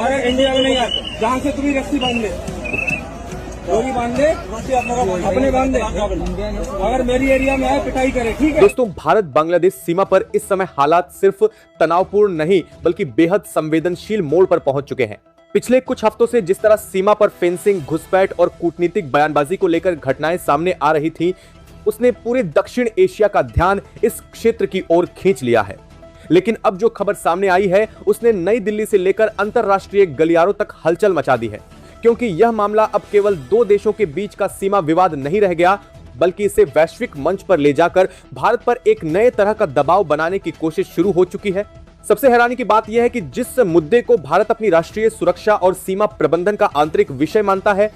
हमारे इंडिया में नहीं आते। जहाँ से तुम्हें रस्सी बांध ले, डोरी बांध ले, अपने बांध ले। अगर मेरी एरिया में आए पिटाई करे, ठीक है। दोस्तों, भारत बांग्लादेश सीमा पर इस समय हालात सिर्फ तनावपूर्ण नहीं बल्कि बेहद संवेदनशील मोड़ पर पहुंच चुके हैं। पिछले कुछ हफ्तों से जिस तरह सीमा पर फेंसिंग, घुसपैठ और कूटनीतिक बयानबाजी को लेकर घटनाएं सामने आ रही थी, उसने पूरे दक्षिण एशिया का ध्यान इस क्षेत्र की ओर खींच लिया है। लेकिन अब जो खबर सामने आई है उसने नई दिल्ली से लेकर अंतरराष्ट्रीय गलियारों तक हलचल मचा दी है, क्योंकि यह मामला अब केवल दो देशों के बीच का सीमा विवाद नहीं रह गया, बल्कि इसे वैश्विक मंच पर ले जाकर भारत पर एक नए तरह का दबाव बनाने की कोशिश शुरू हो चुकी है। सबसे हैरानी की बात यह है कि जिस मुद्दे को भारत अपनी राष्ट्रीय सुरक्षा और सीमा प्रबंधन का आंतरिक विषय मानता है,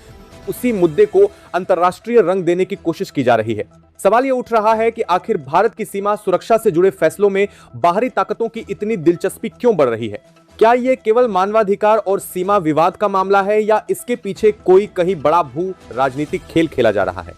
उसी मुद्दे को अंतर्राष्ट्रीय रंग देने की कोशिश की जा रही है। सवाल यह उठ रहा है कि आखिर भारत की सीमा सुरक्षा से जुड़े फैसलों में बाहरी ताकतों की इतनी दिलचस्पी क्यों बढ़ रही है? क्या यह केवल मानवाधिकार और सीमा विवाद का मामला है या इसके पीछे कोई कहीं बड़ा भू राजनीतिक खेल खेला जा रहा है?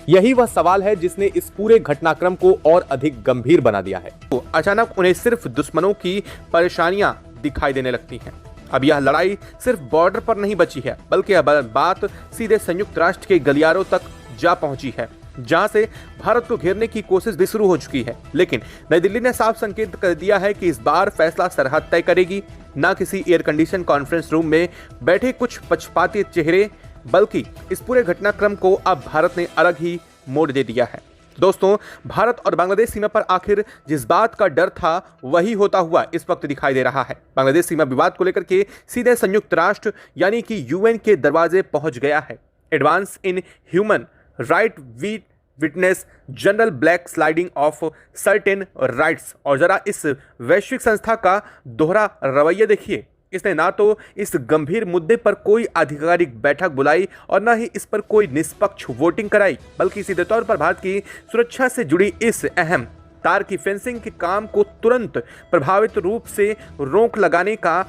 यही वह सवाल है जिसने इस पूरे घटनाक्रम को और अधिक गंभीर बना दिया है। तो अचानक उन्हें सिर्फ दुश्मनों की परेशानियां दिखाई देने लगती हैं। अब यह लड़ाई सिर्फ बॉर्डर पर नहीं बची है, बल्कि अब बात सीधे संयुक्त राष्ट्र के गलियारों तक जा पहुंची है, जहां से भारत को घेरने की कोशिश भी शुरू हो चुकी है। लेकिन नई दिल्ली ने साफ संकेत कर दिया है कि इस बार फैसला सरहद तय करेगी, न किसी एयर कंडीशन कॉन्फ्रेंस रूम में बैठे कुछ पक्षपाती चेहरे, बल्कि इस पूरे घटनाक्रम को अब भारत ने अलग ही मोड़ दे दिया है। दोस्तों, भारत और बांग्लादेश सीमा पर आखिर जिस बात का डर था वही होता हुआ इस वक्त दिखाई दे रहा है। बांग्लादेश सीमा विवाद को लेकर के सीधे संयुक्त राष्ट्र यानी कि यूएन के दरवाजे पहुंच गया है। Advance in human right we witness general black sliding of certain rights. और जरा इस वैश्विक संस्था का दोहरा रवैया देखिए। इसने ना तो इस गंभीर मुद्दे पर कोई आधिकारिक बैठक बुलाई और न ही इस पर कोई निष्पक्ष वोटिंग कराई, बल्कि सीधे तौर पर भारत की सुरक्षा से जुड़ी इस अहम तार की फेंसिंग के काम को तुरंत प्रभावित रूप से रोक लगाने का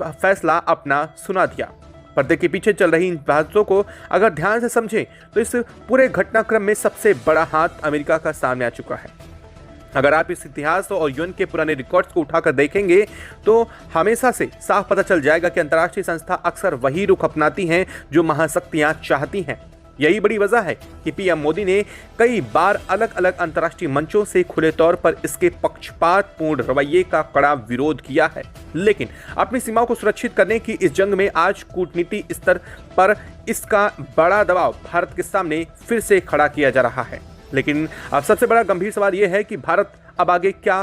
फैसला अपना सुना दिया। पर्दे के पीछे चल रही इन बातों को अगर ध्यान से समझें तो इस पूरे घटनाक्रम में सबसे बड़ा हाथ अमेरिका का सामने आ चुका है। अगर आप इस इतिहास और यूएन के पुराने रिकॉर्ड्स को उठाकर देखेंगे तो हमेशा से साफ पता चल जाएगा कि अंतर्राष्ट्रीय संस्था अक्सर वही रुख अपनाती हैं जो महाशक्तियां चाहती हैं। यही बड़ी वजह है कि पीएम मोदी ने कई बार अलग अलग अंतर्राष्ट्रीय मंचों से खुले तौर पर इसके पक्षपातपूर्ण रवैये का कड़ा विरोध किया है। लेकिन अपनी सीमाओं को सुरक्षित करने की इस जंग में आज कूटनीति स्तर पर इसका बड़ा दबाव भारत के सामने फिर से खड़ा किया जा रहा है। लेकिन अब सबसे बड़ा गंभीर सवाल यह है कि भारत अब आगे क्या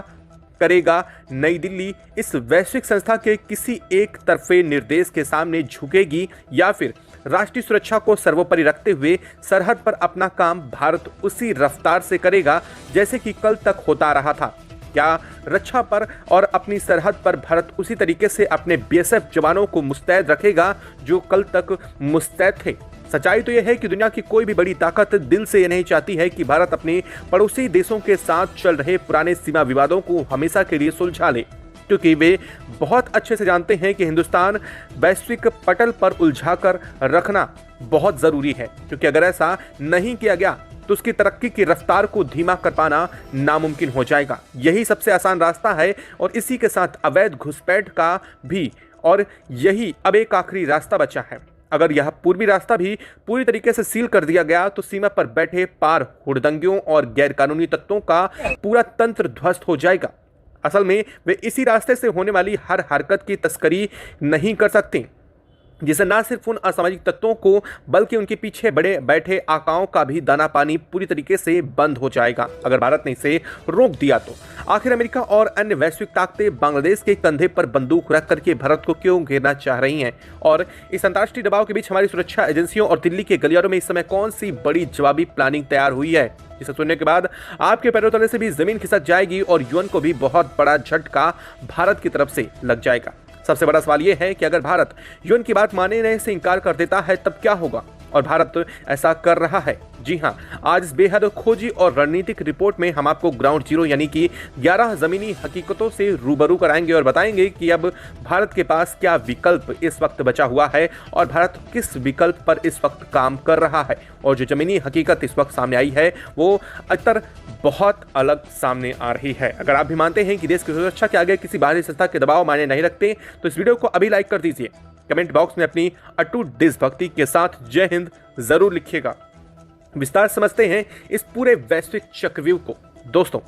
करेगा? नई दिल्ली इस वैश्विक संस्था के किसी एक तरफे निर्देश के सामने झुकेगी या फिर राष्ट्रीय सुरक्षा को सर्वोपरि रखते हुए सरहद पर अपना काम भारत उसी रफ्तार से करेगा जैसे कि कल तक होता रहा था? क्या रक्षा पर और अपनी सरहद पर भारत उसी तरीके से अपने बीएसएफ जवानों को मुस्तैद रखेगा जो कल तक मुस्तैद थे? सच्चाई तो यह है कि दुनिया की कोई भी बड़ी ताकत दिल से यह नहीं चाहती है कि भारत अपने पड़ोसी देशों के साथ चल रहे पुराने सीमा विवादों को हमेशा के लिए सुलझा ले, क्योंकि वे बहुत अच्छे से जानते हैं कि हिंदुस्तान वैश्विक पटल पर उलझाकर रखना बहुत जरूरी है, क्योंकि अगर ऐसा नहीं किया गया तो उसकी तरक्की की रफ्तार को धीमा कर पाना नामुमकिन हो जाएगा। यही सबसे आसान रास्ता है और इसी के साथ अवैध घुसपैठ का भी, और यही अब एक आखिरी रास्ता बचा है। अगर यह पूर्वी रास्ता भी पूरी तरीके से सील कर दिया गया तो सीमा पर बैठे पार हुड़दंगियों और गैरकानूनी तत्वों का पूरा तंत्र ध्वस्त हो जाएगा। असल में वे इसी रास्ते से होने वाली हर हरकत की तस्करी नहीं कर सकते, जिससे न सिर्फ उन असामाजिक तत्वों को बल्कि उनके पीछे बड़े बैठे आकाओं का भी दाना पानी पूरी तरीके से बंद हो जाएगा अगर भारत ने इसे रोक दिया तो। आखिर अमेरिका और अन्य वैश्विक ताकतें बांग्लादेश के कंधे पर बंदूक रख करके भारत को क्यों घेरना चाह रही हैं? और इस अंतर्राष्ट्रीय दबाव के बीच हमारी सुरक्षा एजेंसियों और दिल्ली के गलियारों में इस समय कौन सी बड़ी जवाबी प्लानिंग तैयार हुई है, जिसे सुनने के बाद आपके पैरों तले से भी जमीन खिसक जाएगी और यूएन को भी बहुत बड़ा झटका भारत की तरफ से लग जाएगा। सबसे बड़ा सवाल यह है कि अगर भारत यूएन की बात मानने से इनकार कर देता है तब क्या होगा? और भारत ऐसा कर रहा है। जी हां, आज इस बेहद खोजी और रणनीतिक रिपोर्ट में हम आपको ग्राउंड जीरो यानी कि 11 जमीनी हकीकतों से रूबरू कराएंगे और बताएंगे कि अब भारत के पास क्या विकल्प इस वक्त बचा हुआ है और भारत किस विकल्प पर इस वक्त काम कर रहा है। और जो जमीनी हकीकत इस वक्त सामने आई है वो अक्सर बहुत अलग सामने आ रही है। अगर आप भी मानते हैं कि देश की सुरक्षा के आगे किसी बाहरी संस्था के दबाव मायने नहीं रखते तो इस वीडियो को अभी लाइक कर दीजिए, कमेंट बॉक्स में अपनी अटूट देशभक्ति के साथ जय हिंद जरूर लिखिएगा। विस्तार समझते हैं इस पूरे वैश्विक चक्रव्यूह को। दोस्तों,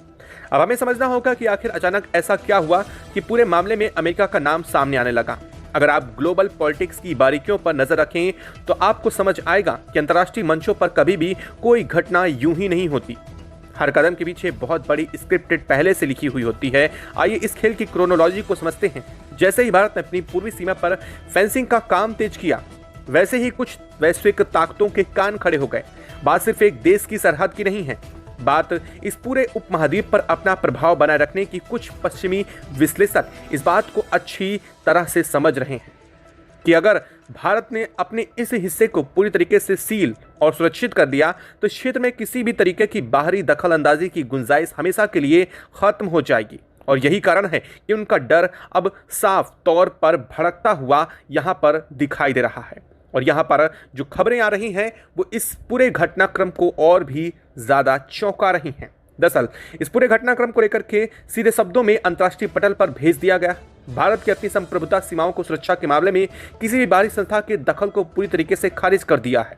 अब हमें समझना होगा कि आखिर अचानक ऐसा क्या हुआ कि पूरे मामले में अमेरिका का नाम सामने आने लगा। अगर आप ग्लोबल पॉलिटिक्स की बारीकियों पर नजर रखें तो आपको समझ आएगा कि अंतर्राष्ट्रीय मंचों पर कभी भी कोई घटना यूं ही नहीं होती। हर कदम के पीछे बहुत बड़ी स्क्रिप्टेड पहले से लिखी हुई होती है। आइए इस खेल की क्रोनोलॉजी को समझते हैं। जैसे ही भारत ने अपनी पूर्वी सीमा पर फेंसिंग का काम तेज किया, वैसे ही कुछ वैश्विक ताकतों के कान खड़े हो गए। बात सिर्फ एक देश की सरहद की नहीं है, बात इस पूरे उपमहाद्वीप पर अपना प्रभाव बनाए रखने की कुछ पश्चिमी विश्लेषक इस बात को अच्छी तरह से समझ रहे हैं कि अगर भारत ने अपने इस हिस्से को पूरी तरीके से सील और सुरक्षित कर दिया तो क्षेत्र में किसी भी तरीके की बाहरी दखल अंदाजी की गुंजाइश हमेशा के लिए खत्म हो जाएगी। और यही कारण है कि उनका डर अब साफ तौर पर भड़कता हुआ यहाँ पर दिखाई दे रहा है। और यहाँ पर जो खबरें आ रही हैं वो इस पूरे घटनाक्रम को और भी ज़्यादा चौंका रही हैं। दरअसल इस पूरे घटनाक्रम को लेकर के सीधे शब्दों में अंतर्राष्ट्रीय पटल पर भेज दिया गया। भारत की अपनी संप्रभुता सीमाओं को सुरक्षा के मामले में किसी भी बाहरी संस्था के दखल को पूरी तरीके से खारिज कर दिया है।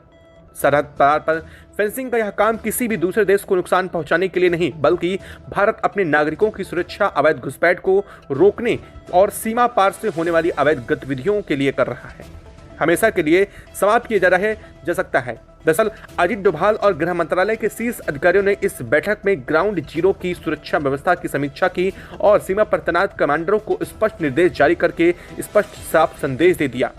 सरहद पार पर फेंसिंग का यह काम किसी भी दूसरे देश को नुकसान पहुंचाने के लिए नहीं, बल्कि भारत अपने नागरिकों की सुरक्षा, अवैध घुसपैठ को रोकने और सीमा पार से होने वाली अवैध गतिविधियों के लिए कर रहा है। हमेशा के लिए समाप्त किया जा सकता है। दरअसल अजीत डोभाल और गृह मंत्रालय के शीर्ष अधिकारियों ने इस बैठक में ग्राउंड जीरो की सुरक्षा व्यवस्था की समीक्षा की और सीमा पर तैनात कमांडरों को स्पष्ट निर्देश जारी करके स्पष्ट साफ संदेश दे दिया।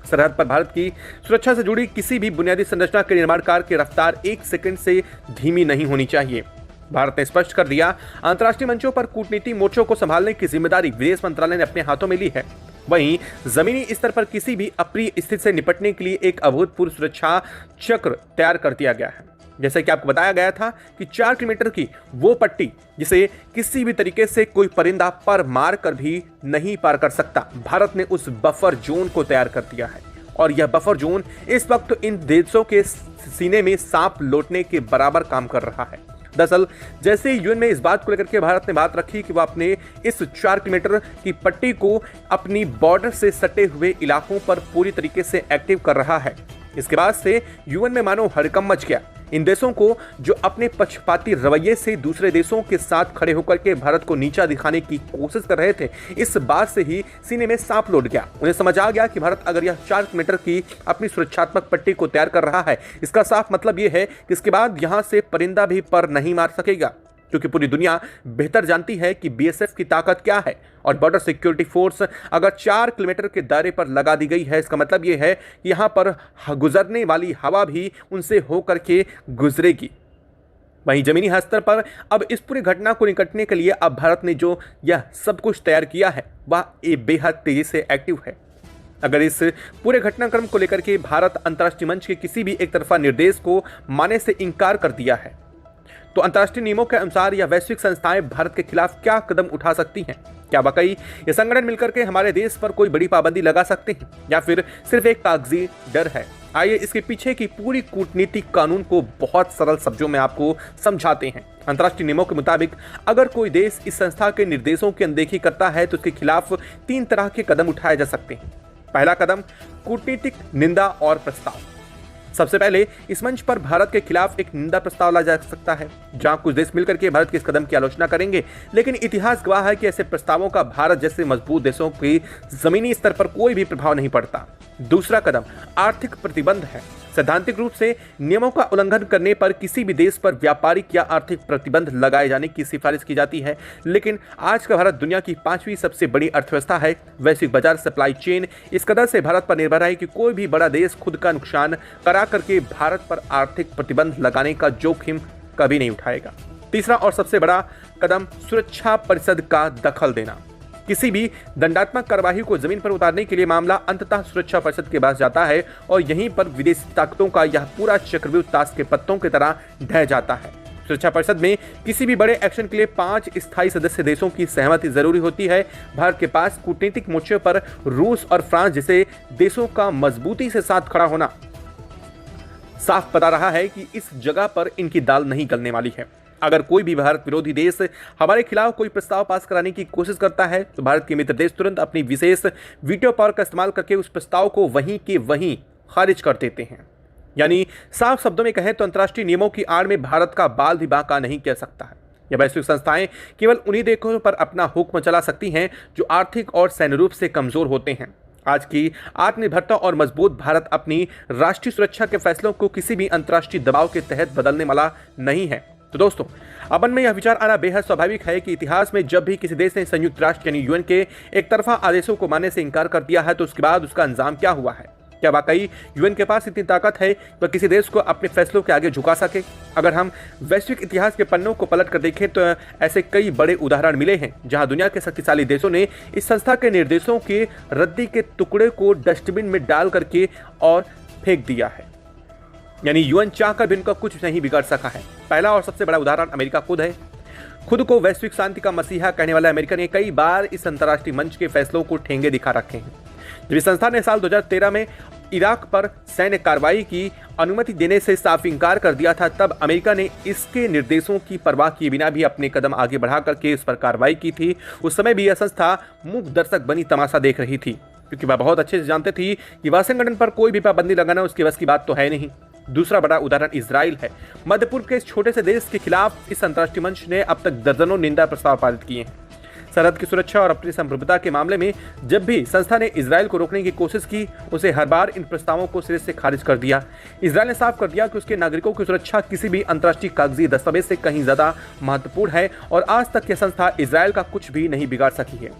सरहद पर भारत की सुरक्षा से जुड़ी किसी भी बुनियादी संरचना के निर्माण कार्य की रफ्तार 1 सेकंड से धीमी नहीं होनी चाहिए। भारत ने स्पष्ट कर दिया, अंतर्राष्ट्रीय मंचों पर कूटनीति मोर्चों को संभालने की जिम्मेदारी विदेश मंत्रालय ने अपने हाथों में ली है। वहीं जमीनी स्तर पर किसी भी अप्रिय स्थिति से निपटने के लिए एक अभूतपूर्व सुरक्षा चक्र तैयार कर दिया गया है। जैसे कि आपको बताया गया था कि 4 किलोमीटर की वो पट्टी जिसे किसी भी तरीके से कोई परिंदा पर मार कर भी नहीं पार कर सकता, भारत ने उस बफर जोन को तैयार कर दिया है। और यह बफर जोन इस वक्त इन देशों के सीने में सांप लौटने के बराबर काम कर रहा है। दरअसल जैसे ही यूएन में इस बात को लेकर के भारत ने बात रखी कि वह अपने इस 4 किलोमीटर की पट्टी को अपनी बॉर्डर से सटे हुए इलाकों पर पूरी तरीके से एक्टिव कर रहा है, इसके बाद से यूएन में मानो हड़कंप मच गया। इन देशों को जो अपने पक्षपाती रवैये से दूसरे देशों के साथ खड़े होकर के भारत को नीचा दिखाने की कोशिश कर रहे थे, इस बात से ही सीने में सांप लौट गया। उन्हें समझ आ गया कि भारत अगर यह 4 किलोमीटर की अपनी सुरक्षात्मक पट्टी को तैयार कर रहा है, इसका साफ मतलब यह है कि इसके बाद यहां से परिंदा भी पर नहीं मार सकेगा, क्योंकि पूरी दुनिया बेहतर जानती है कि बीएसएफ की ताकत क्या है। और बॉर्डर सिक्योरिटी फोर्स अगर 4 किलोमीटर के दायरे पर लगा दी गई है, इसका मतलब यह है कि यहाँ पर गुजरने वाली हवा भी उनसे होकर के गुजरेगी। वहीं जमीनी स्तर पर अब इस पूरी घटना को निपटने के लिए अब भारत ने जो यह सब कुछ तैयार किया है वह बेहद तेजी से एक्टिव है। अगर इस पूरे घटनाक्रम को लेकर के भारत अंतर्राष्ट्रीय मंच के किसी भी एक तरफा निर्देश को मानने से इनकार कर दिया है, तो अंतर्राष्ट्रीय नियमों के अनुसार यह वैश्विक संस्थाएं भारत के खिलाफ क्या कदम उठा सकती हैं? क्या वाकई ये संगठन मिलकर के हमारे देश पर कोई बड़ी पाबंदी लगा सकते हैं, या फिर सिर्फ एक कागजी डर है? आइए इसके पीछे की पूरी कूटनीतिक कानून को बहुत सरल शब्दों में आपको समझाते हैं। अंतर्राष्ट्रीय नियमों के मुताबिक अगर कोई देश इस संस्था के निर्देशों की अनदेखी करता है तो उसके खिलाफ 3 तरह के कदम उठाए जा सकते हैं। पहला कदम कूटनीतिक निंदा और प्रस्ताव। सबसे पहले इस मंच पर भारत के खिलाफ एक निंदा प्रस्ताव लाया जा सकता है, जहां कुछ देश मिलकर के भारत के इस कदम की आलोचना करेंगे, लेकिन इतिहास गवाह है कि ऐसे प्रस्तावों का भारत जैसे मजबूत देशों के जमीनी स्तर पर कोई भी प्रभाव नहीं पड़ता। दूसरा कदम आर्थिक प्रतिबंध है। सैद्धांतिक रूप से नियमों का उल्लंघन करने पर किसी भी देश पर व्यापारिक या आर्थिक प्रतिबंध लगाए जाने की सिफारिश की जाती है, लेकिन आज का भारत दुनिया की 5वीं सबसे बड़ी अर्थव्यवस्था है। वैश्विक बाजार सप्लाई चेन इस कदर से भारत पर निर्भर है कि कोई भी बड़ा देश खुद का नुकसान करा करके भारत पर आर्थिक प्रतिबंध लगाने का जोखिम कभी नहीं उठाएगा। तीसरा और सबसे बड़ा कदम सुरक्षा परिषद का दखल देना। किसी भी दंडात्मक कार्यवाही को जमीन पर उतारने के लिए मामला अंततः सुरक्षा परिषद के पास जाता है और यहीं पर विदेशी ताकतों का यह पूरा चक्रव्यूह ताश के पत्तों की तरह ढह जाता है। सुरक्षा परिषद में किसी भी बड़े एक्शन के लिए 5 स्थायी सदस्य देशों की सहमति जरूरी होती है। भारत के पास कूटनीतिक मोर्चे पर रूस और फ्रांस जैसे देशों का मजबूती से साथ खड़ा होना साफ बता रहा है कि इस जगह पर इनकी दाल नहीं गलने वाली है। अगर कोई भी भारत विरोधी देश हमारे खिलाफ कोई प्रस्ताव पास कराने की कोशिश करता है तो भारत के मित्र देश तुरंत अपनी विशेष वीटो पावर का इस्तेमाल करके उस प्रस्ताव को वहीं के वहीं खारिज कर देते हैं। यानी साफ शब्दों में कहें तो अंतर्राष्ट्रीय नियमों की आड़ में भारत का बाल भी बांका नहीं कह सकता है। यह वैश्विक संस्थाएं केवल उन्हीं देशों पर अपना हुक्म चला सकती हैं जो आर्थिक और सैन्य रूप से कमजोर होते हैं। आज की आत्मनिर्भरता और मजबूत भारत अपनी राष्ट्रीय सुरक्षा के फैसलों को किसी भी अंतर्राष्ट्रीय दबाव के तहत बदलने वाला नहीं है। तो दोस्तों, अब मन में यह विचार आना बेहद स्वाभाविक है कि इतिहास में जब भी किसी देश ने संयुक्त राष्ट्र यानी यूएन के एक तरफा आदेशों को मानने से इनकार कर दिया है तो उसके बाद उसका अंजाम क्या हुआ है। क्या वाकई यूएन के पास इतनी ताकत है कि वह किसी देश को अपने फैसलों के आगे झुका सके? अगर हम वैश्विक इतिहास के पन्नों को पलट कर देखें तो ऐसे कई बड़े उदाहरण मिले हैं जहां दुनिया के शक्तिशाली देशों ने इस संस्था के निर्देशों के रद्दी के टुकड़े को डस्टबिन में डाल करके और फेंक दिया है। यानी यूएन चाहकर भी इनका कुछ नहीं बिगाड़ सका है। पहला और सबसे बड़ा उदाहरण अमेरिका खुद है। खुद को वैश्विक शांति का मसीहा कहने वाला अमेरिका ने कई बार इस अंतर्राष्ट्रीय मंच के फैसलों को ठेंगे दिखा रखे हैं। जब इस संस्था ने साल 2013 में इराक पर सैन्य कार्रवाई की अनुमति देने से साफ इनकार कर दिया था, तब अमेरिका ने इसके निर्देशों की परवाह किए बिना भी अपने कदम आगे बढ़ा करके इस पर कार्रवाई की थी। उस समय भी यह संस्था मूक दर्शक बनी तमाशा देख रही थी, क्योंकि वह बहुत अच्छे से जानते थी कि वाशिंगटन पर कोई भी पाबंदी लगाना उसके बस की बात तो है नहीं। दूसरा बड़ा उदाहरण इजराइल है। मध्य पूर्व के इस छोटे से देश के खिलाफ इस अंतर्राष्ट्रीय मंच ने अब तक दर्जनों निंदा प्रस्ताव पारित किए हैं। सरहद की सुरक्षा और अपनी संप्रभुता के मामले में जब भी संस्था ने इजराइल को रोकने की कोशिश की, उसे हर बार इन प्रस्तावों को सिरे से खारिज कर दिया। इजराइल ने साफ कर दिया कि उसके नागरिकों की सुरक्षा किसी भी अंतर्राष्ट्रीय कागजी दस्तावेज से कहीं ज्यादा महत्वपूर्ण है और आज तक यह संस्था इजराइल का कुछ भी नहीं बिगाड़ सकी है।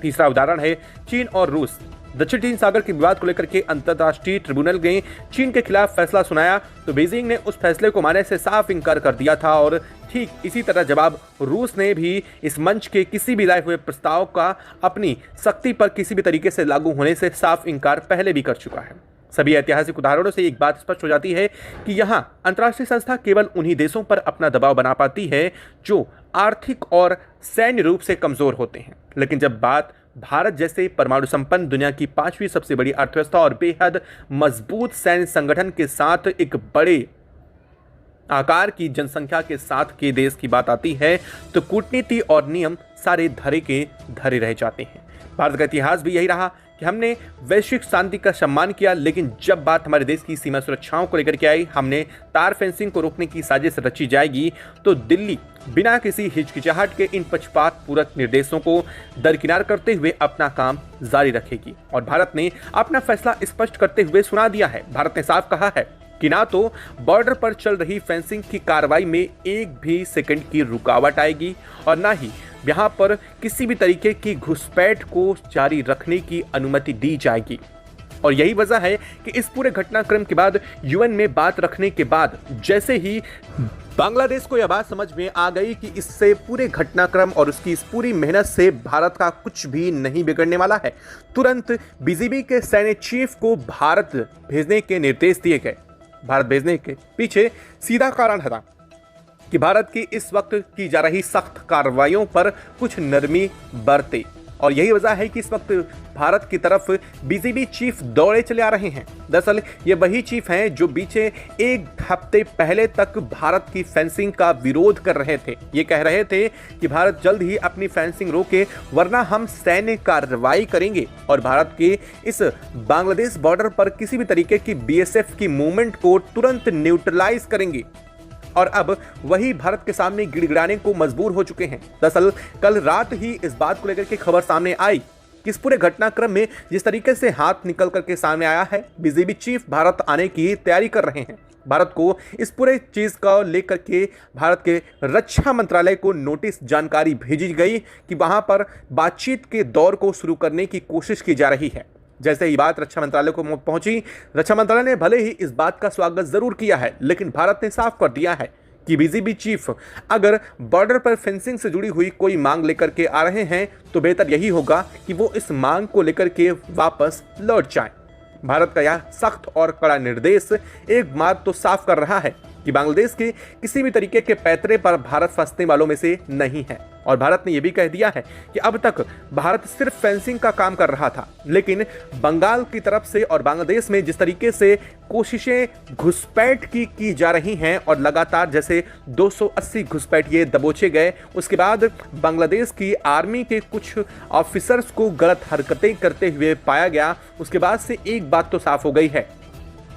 तीसरा उदाहरण है चीन और रूस। दक्षिण चीन सागर के विवाद को लेकर के अंतर्राष्ट्रीय ट्रिब्यूनल ने चीन के खिलाफ फैसला सुनाया तो बीजिंग ने उस फैसले को मानने से साफ इनकार कर दिया था और ठीक इसी तरह जवाब रूस ने भी इस मंच के किसी भी लाए हुए प्रस्ताव का अपनी शक्ति पर किसी भी तरीके से लागू होने से साफ इनकार पहले भी कर चुका है। सभी ऐतिहासिक उदाहरणों से एक बात स्पष्ट हो जाती है कि यहाँ अंतर्राष्ट्रीय संस्था केवल उन्हीं देशों पर अपना दबाव बना पाती है जो आर्थिक और सैन्य रूप से कमजोर होते हैं। लेकिन जब बात भारत जैसे परमाणु संपन्न दुनिया की 5वीं सबसे बड़ी अर्थव्यवस्था और बेहद मजबूत सैन्य संगठन के साथ एक बड़े आकार की जनसंख्या के साथ के देश की बात आती है तो कूटनीति और नियम सारे धरे के धरे रह जाते हैं। भारत का इतिहास भी यही रहा कि हमने वैश्विक शांति का सम्मान किया, लेकिन जब बात हमारे देश की सीमा सुरक्षाओं को लेकर के आई, हमने तार फेंसिंग को रोकने की साजिश रची जाएगी तो दिल्ली बिना किसी हिचकिचाहट के इन पक्षपात पूरक निर्देशों को दरकिनार करते हुए अपना काम जारी रखेगी। और भारत ने अपना फैसला स्पष्ट करते हुए सुना दिया है। भारत ने साफ कहा है कि ना तो बॉर्डर पर चल रही फेंसिंग की कार्रवाई में एक भी सेकंड की रुकावट आएगी और ना ही यहाँ पर किसी भी तरीके की घुसपैठ को जारी रखने की अनुमति दी जाएगी। और यही वजह है कि इस पूरे घटनाक्रम के बाद यूएन में बात रखने के बाद जैसे ही बांग्लादेश को यह बात समझ में आ गई कि इससे पूरे घटनाक्रम और उसकी इस पूरी मेहनत से भारत का कुछ भी नहीं बिगड़ने वाला है, तुरंत बीजीबी के सैन्य चीफ को भारत भेजने के निर्देश दिए गए। भारत भेजने के पीछे सीधा कारण था कि भारत की इस वक्त की जा रही सख्त कार्रवाइयों पर कुछ नरमी बरते और यही वजह है कि इस वक्त भारत की तरफ बीजीबी चीफ दौड़े चले आ रहे हैं। दरअसल ये वही चीफ हैं जो बीते एक हफ्ते पहले तक भारत की फेंसिंग का विरोध कर रहे थे। ये कह रहे थे कि भारत जल्द ही अपनी फेंसिंग रोके वरना हम सैन्य कार्रवाई करेंगे और भारत के इस बांग्लादेश बॉर्डर पर किसी भी तरीके की बीएसएफ की मूवमेंट को तुरंत न्यूट्रलाइज करेंगे। और अब वही भारत के सामने गिड़गिड़ाने को मजबूर हो चुके हैं। दरअसल कल रात ही इस बात को लेकर के खबर सामने आई कि इस पूरे घटनाक्रम में जिस तरीके से हाथ निकल करके सामने आया है, बीजीबी चीफ भारत आने की तैयारी कर रहे हैं। भारत को इस पूरे चीज का लेकर के भारत के रक्षा मंत्रालय को नोटिस जानकारी भेजी गई कि वहां पर बातचीत के दौर को शुरू करने की कोशिश की जा रही है। जैसे ही बात रक्षा मंत्रालय को पहुंची, रक्षा मंत्रालय ने भले ही इस बात का स्वागत जरूर किया है, लेकिन भारत ने साफ कर दिया है कि बीजीबी चीफ अगर बॉर्डर पर फेंसिंग से जुड़ी हुई कोई मांग लेकर के आ रहे हैं तो बेहतर यही होगा कि वो इस मांग को लेकर के वापस लौट जाएं। भारत का यह सख्त और कड़ा निर्देश एक बात तो साफ कर रहा है कि बांग्लादेश के किसी भी तरीके के पैतरे पर भारत फंसने वालों में से नहीं है। और भारत ने यह भी कह दिया है कि अब तक भारत सिर्फ फेंसिंग का काम कर रहा था, लेकिन बंगाल की तरफ से और बांग्लादेश में जिस तरीके से कोशिशें घुसपैठ की जा रही हैं और लगातार जैसे 280 घुसपैठ ये दबोचे गए, उसके बाद बांग्लादेश की आर्मी के कुछ ऑफिसर्स को गलत हरकतें करते हुए पाया गया, उसके बाद से एक बात तो साफ हो गई है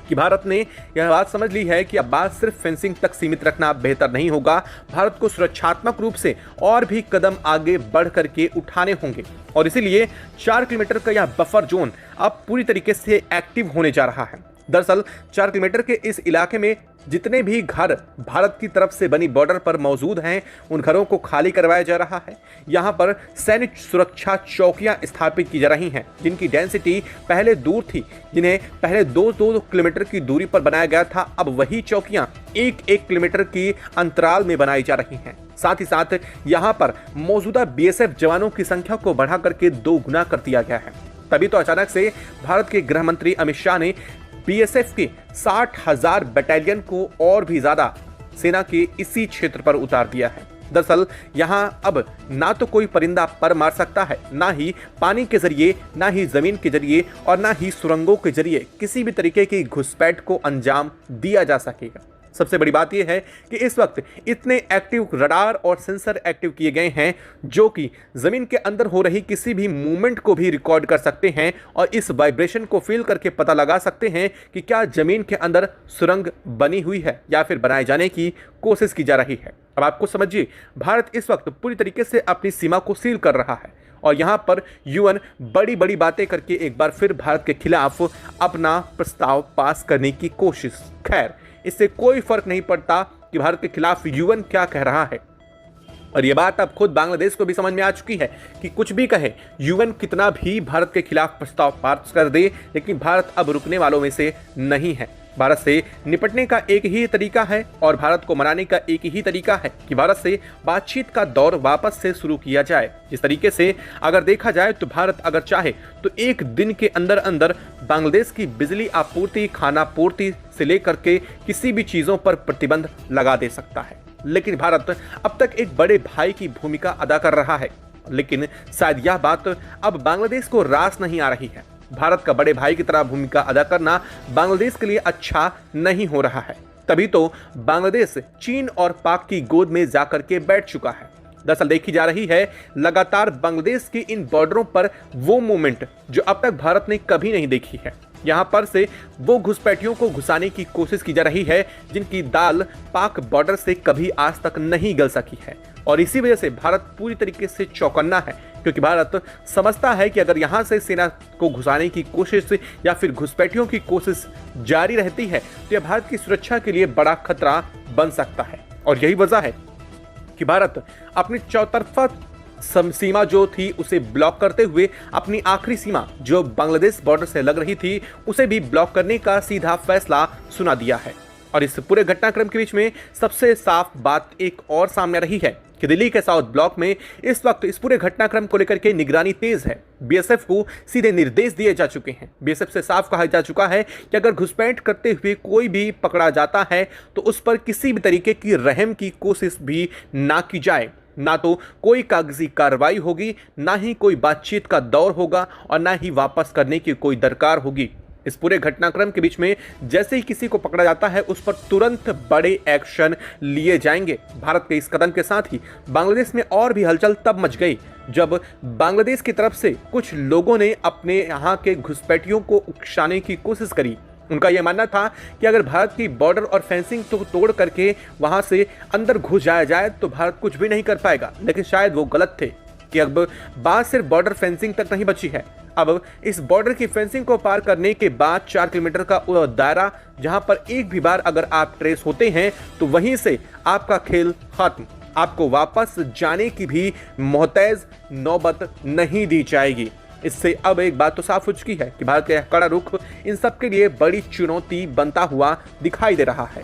कि भारत ने यह बात समझ ली है कि अब बात सिर्फ फेंसिंग तक सीमित रखना बेहतर नहीं होगा। भारत को सुरक्षात्मक रूप से और भी कदम आगे बढ़ करके उठाने होंगे और इसीलिए 4 किलोमीटर का यह बफर जोन अब पूरी तरीके से एक्टिव होने जा रहा है। दरअसल 4 किलोमीटर के इस इलाके में जितने भी घर भारत की तरफ से बनी बॉर्डर पर मौजूद हैं, उन घरों को खाली करवाया जा रहा है। यहाँ पर सैन्य सुरक्षा चौकियां स्थापित की जा रही हैं, जिनकी डेंसिटी पहले दूर थी, जिन्हें पहले 2-2 किलोमीटर की दूरी पर बनाया गया था। अब वही चौकियां 1-1 किलोमीटर की अंतराल में बनाई जा रही हैं। साथ ही साथ यहाँ पर मौजूदा BSF जवानों की संख्या को बढ़ा करके 2 गुना कर दिया गया है। तभी तो अचानक से भारत के गृह मंत्री अमित शाह ने BSF के 60,000 बटालियन को और भी ज्यादा सेना के इसी क्षेत्र पर उतार दिया है। दरअसल यहां अब ना तो कोई परिंदा पर मार सकता है, ना ही पानी के जरिए, ना ही जमीन के जरिए और ना ही सुरंगों के जरिए किसी भी तरीके की घुसपैठ को अंजाम दिया जा सकेगा। सबसे बड़ी बात यह है कि इस वक्त इतने एक्टिव रडार और सेंसर एक्टिव किए गए हैं जो कि जमीन के अंदर हो रही किसी भी मूवमेंट को भी रिकॉर्ड कर सकते हैं और इस वाइब्रेशन को फील करके पता लगा सकते हैं कि क्या जमीन के अंदर सुरंग बनी हुई है या फिर बनाए जाने की कोशिश की जा रही है। अब आपको समझिए, भारत इस वक्त पूरी तरीके से अपनी सीमा को सील कर रहा है और यहाँ पर UN बड़ी बड़ी बातें करके एक बार फिर भारत के खिलाफ अपना प्रस्ताव पास करने की कोशिश। खैर, इससे कोई फर्क नहीं पड़ता कि भारत के खिलाफ UN क्या कह रहा है और यह बात अब खुद बांग्लादेश को भी समझ में आ चुकी है कि कुछ भी कहे, UN कितना भी भारत के खिलाफ प्रस्ताव पास कर दे, लेकिन भारत अब रुकने वालों में से नहीं है। भारत से निपटने का एक ही तरीका है और भारत को मनाने का एक ही तरीका है कि भारत से बातचीत का दौर वापस से शुरू किया जाए। जिस तरीके से अगर देखा जाए तो भारत अगर चाहे तो एक दिन के अंदर अंदर बांग्लादेश की बिजली आपूर्ति, खाना आपूर्ति से लेकर के किसी भी चीज़ों पर प्रतिबंध लगा दे सकता है, लेकिन भारत अब तक एक बड़े भाई की भूमिका अदा कर रहा है। लेकिन शायद यह बात अब बांग्लादेश को रास नहीं आ रही है। भारत का बड़े भाई की तरह भूमिका अदा करना बांग्लादेश के लिए अच्छा नहीं हो रहा है। तभी तो बांग्लादेश चीन और पाक की गोद में जाकर के बैठ चुका है। दरअसल देखी जा रही है लगातार बांग्लादेश की इन बॉर्डरों पर वो मूवमेंट जो अब तक भारत ने कभी नहीं देखी है। यहाँ पर से वो घुसपैठियों को घुसाने की कोशिश की जा रही है जिनकी दाल पाक बॉर्डर से कभी आज तक नहीं गल सकी है और इसी वजह से भारत पूरी तरीके से चौकन्ना है, क्योंकि भारत समझता है कि अगर यहाँ से सेना को घुसाने की कोशिश या फिर घुसपैठियों की कोशिश जारी रहती है तो यह भारत की सुरक्षा के लिए बड़ा खतरा बन सकता है। और यही वजह है कि भारत अपनी चौतरफा सीमा जो थी उसे ब्लॉक करते हुए अपनी आखिरी सीमा जो बांग्लादेश बॉर्डर से लग रही थी उसे भी ब्लॉक करने का सीधा फैसला सुना दिया है। और इस पूरे घटनाक्रम के बीच में सबसे साफ बात एक और सामने रही है कि दिल्ली के साउथ ब्लॉक में इस वक्त इस पूरे घटनाक्रम को लेकर के निगरानी तेज है। BSF को सीधे निर्देश दिए जा चुके हैं। BSF से साफ कहा जा चुका है कि अगर घुसपैठ करते हुए कोई भी पकड़ा जाता है तो उस पर किसी भी तरीके की रहम की कोशिश भी ना की जाए। ना तो कोई कागजी कार्रवाई होगी, ना ही कोई बातचीत का दौर होगा और ना ही वापस करने की कोई दरकार होगी। इस पूरे घटनाक्रम के बीच में जैसे ही किसी को पकड़ा जाता है उस पर तुरंत बड़े एक्शन लिए जाएंगे। भारत के इस कदम के साथ ही बांग्लादेश में और भी हलचल तब मच गई जब बांग्लादेश की तरफ से कुछ लोगों ने अपने यहाँ के घुसपैठियों को उकसाने की कोशिश करी। उनका यह मानना था कि अगर भारत की बॉर्डर और फेंसिंग तो तोड़ करके वहां से अंदर घुस जाया जाए तो भारत कुछ भी नहीं कर पाएगा, लेकिन शायद वो गलत थे कि अब बात सिर्फ बॉर्डर फेंसिंग तक नहीं बची है। अब इस बॉर्डर की फेंसिंग को पार करने के बाद 4 किलोमीटर का दायरा जहां पर एक भी बार अगर आप ट्रेस होते हैं तो वहीं से आपका खेल खत्म। आपको वापस जाने की भी मोहताज नौबत नहीं दी जाएगी। इससे अब एक बात तो साफ हो चुकी है कि भारत का यह कड़ा रुख इन सब के लिए बड़ी चुनौती बनता हुआ दिखाई दे रहा है।